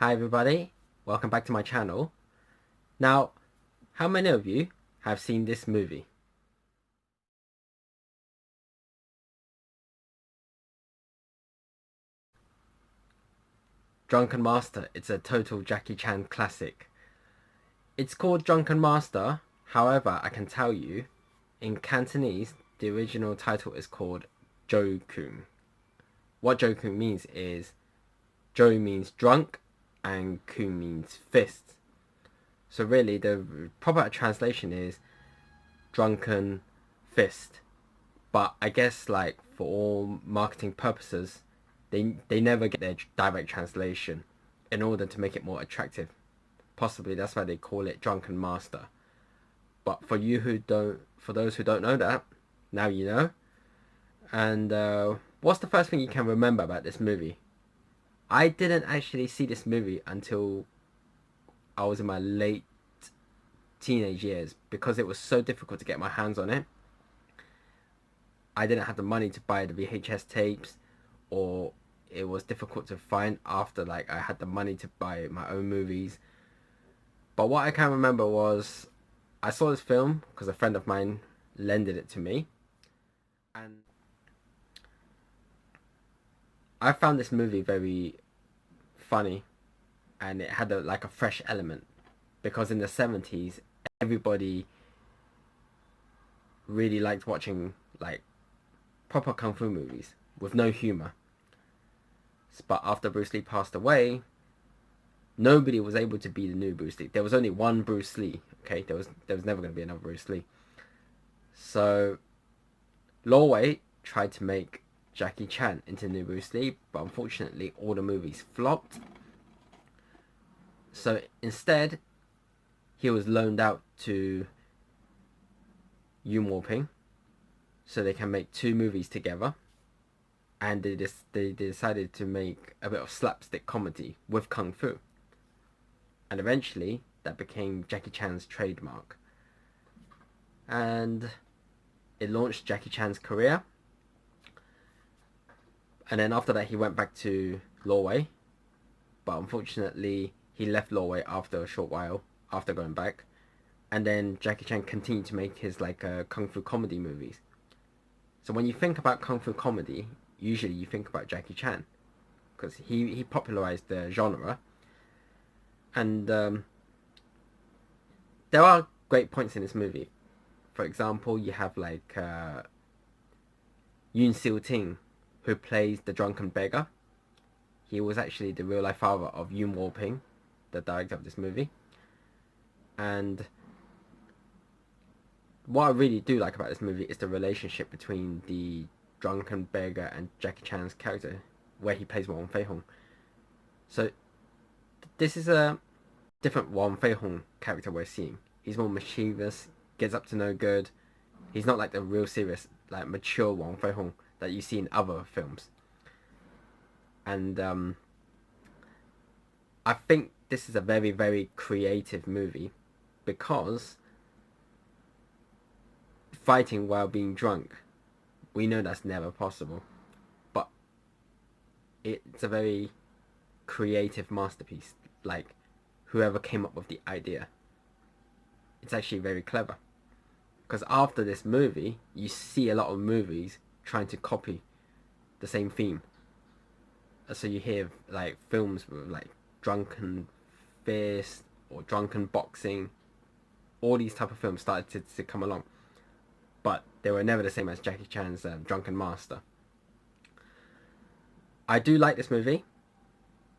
Hi everybody, welcome back to my channel. Now, how many of you have seen this movie? Drunken Master. It's a total Jackie Chan classic. It's called Drunken Master, however, I can tell you, in Cantonese, the original title is called Kun. What Kun means is, Jo means drunk and Kun means fist. So really, the proper translation is drunken fist. But I guess like for all marketing purposes, they never get their direct translation in order to make it more attractive. Possibly that's why they call it Drunken Master. But for those who don't know that, now you know. And what's the first thing you can remember about this movie? I didn't actually see this movie until I was in my late teenage years because it was so difficult to get my hands on it. I didn't have the money to buy the VHS tapes, or it was difficult to find after like I had the money to buy my own movies. But what I can remember was I saw this film because a friend of mine lended it to me, and I found this movie very funny, and it had like a fresh element because in the 70s everybody really liked watching like proper kung fu movies with no humor. But after Bruce Lee passed away, nobody was able to be the new Bruce Lee. There was only one Bruce Lee. Okay, there was never going to be another Bruce Lee. So Lo Wei tried to make Jackie Chan into new Bruce Lee, but unfortunately all the movies flopped. So instead, he was loaned out to Yuen Woo-ping so they can make two movies together. And they decided to make a bit of slapstick comedy with kung fu. And eventually, that became Jackie Chan's trademark. And it launched Jackie Chan's career. And then after that, he went back to Lo Wei. But unfortunately, he left Lo Wei after a short while, after going back. And then Jackie Chan continued to make his kung fu comedy movies. So when you think about kung fu comedy, usually you think about Jackie Chan, because he popularized the genre. And there are great points in this movie. For example, you have like Yoon Sil-ting, who plays the drunken beggar. He was actually the real life father of Yuen Woo-ping, the director of this movie. And what I really do like about this movie is the relationship between the drunken beggar and Jackie Chan's character, where he plays Wong Fei-hung. So this is a different Wong Fei-hung character we're seeing. He's more mischievous, gets up to no good. He's not like the real serious, like mature Wong Fei-hung that you see in other films. And I think this is a very, very creative movie because fighting while being drunk, we know that's never possible. But it's a very creative masterpiece. Like, whoever came up with the idea, it's actually very clever. Because after this movie, you see a lot of movies trying to copy the same theme. So you hear like films with like drunken fist or drunken boxing. All these type of films started to come along, but they were never the same as Jackie Chan's Drunken Master. I do like this movie.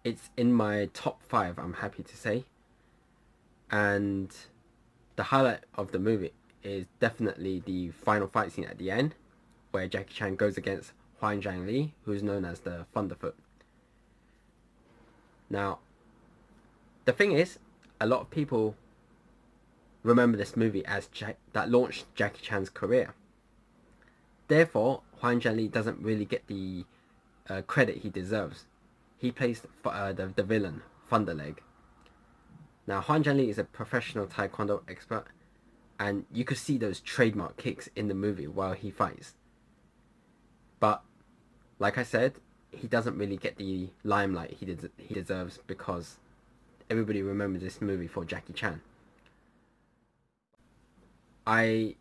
It's in my top 5, I'm happy to say. And the highlight of the movie is definitely the final fight scene at the end, where Jackie Chan goes against Huang Zhangli, who's known as the Thunderfoot. Now, the thing is, a lot of people remember this movie as that launched Jackie Chan's career. Therefore, Huang Zhangli doesn't really get the credit he deserves. He plays the villain, Thunderleg. Now, Huang Zhangli is a professional Taekwondo expert, and you could see those trademark kicks in the movie while he fights. But, like I said, he doesn't really get the limelight he deserves because everybody remembers this movie for Jackie Chan. I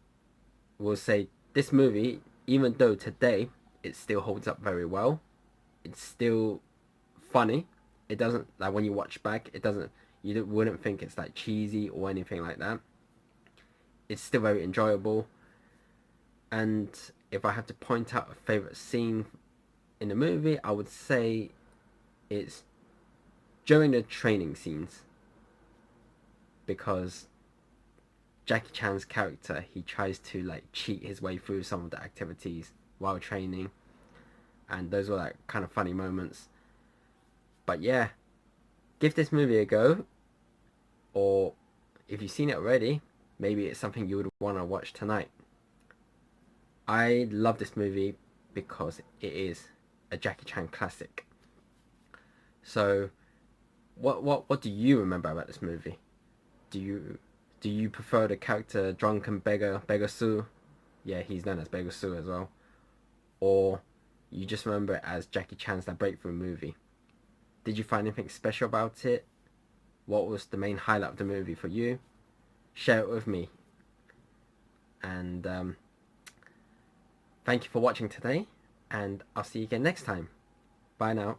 will say this movie, even though today it still holds up very well, it's still funny. It doesn't, like, when you watch back, it doesn't, wouldn't think it's like cheesy or anything like that. It's still very enjoyable. And if I had to point out a favorite scene in the movie, I would say it's during the training scenes, because Jackie Chan's character, he tries to like cheat his way through some of the activities while training, and those were like kind of funny moments. But yeah, give this movie a go, or if you've seen it already, maybe it's something you would want to watch tonight. I love this movie because it is a Jackie Chan classic. So, what do you remember about this movie? Do you prefer the character Drunken Beggar Sue? Yeah, he's known as Beggar Sue as well. Or you just remember it as Jackie Chan's that breakthrough movie? Did you find anything special about it? What was the main highlight of the movie for you? Share it with me. And thank you for watching today, and I'll see you again next time. Bye now.